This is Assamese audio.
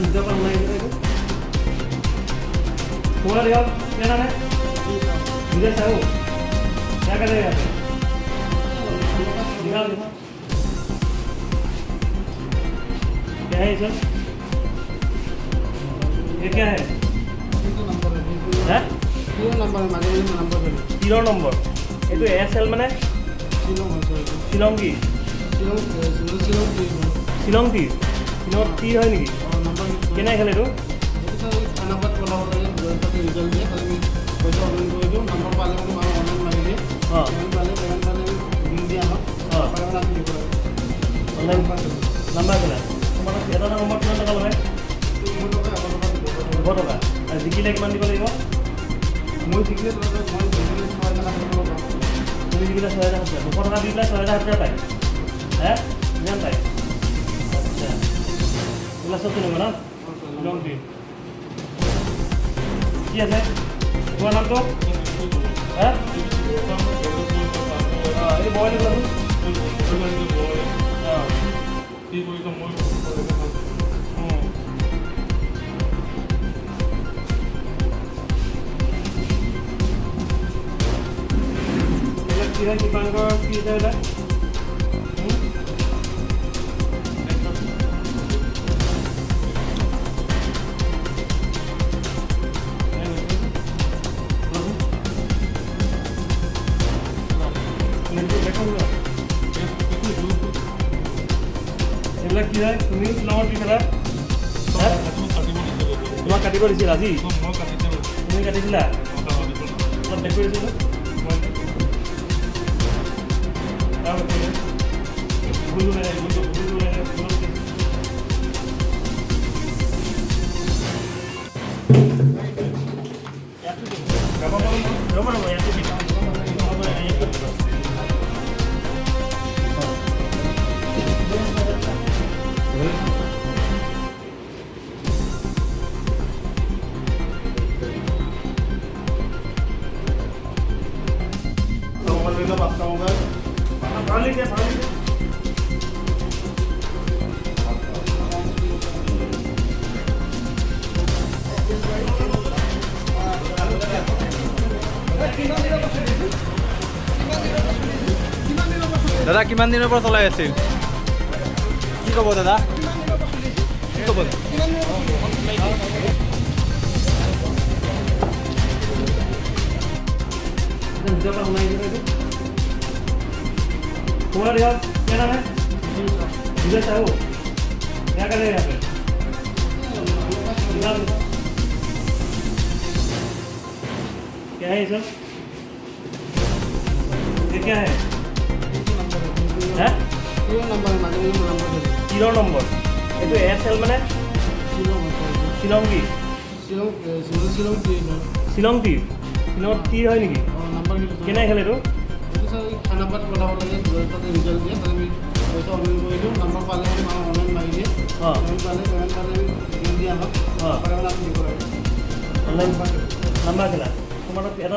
video पर online करेगा पूरा रियल क्या नाम है विजय साहू क्या कर रहे हैं दिखाओ दिखाओ क्या है सर ये क्या है हैं तीन नंबर ये तो एयरसेल माने शिलंगी शिलंगी तीन टी है नेকি কেনে খেলে তো নাম্বাৰ খেলা তোমাৰ এটা নম্বৰ কিমান টকা লয় 200 টকা আৰু জিকিলে কিমান দিব লাগিব মই জিকিলে তুমি জিকিলে 6000 200 টকা দি পেলাই 6000 পায় হে কিমান পায় আচ্ছা এগুলা সব কিনব না লং দিন কি আছে তোমার নাম তো হ্যাঁ এই বয় দিলাম কি কই তো মই কি হয় দোকানদার কি দেয় এগুলা কি হয় তুমি নামৰ কি খেলা তোমাক কাটিব দিছিল আজি তুমি কাটিছিলা অলপ দেখ কৰিছিল দাদা কিমান দিনৰ পৰা চলাই আছিল কি ক'ব দাদা কি ক'ব video पर online करेगा पूरा रियल क्या नाम है विजय साहू क्या कर रहे हैं यहाँ पे क्या है ये सब ये क्या है हैं तीन नंबर ये तो एयरसेल माने शिलंगी शिलंगी तीन टी है नेকি কেনে খেলে তো অনলাইন নাম্বাৰ খেলা তোমাৰ এটা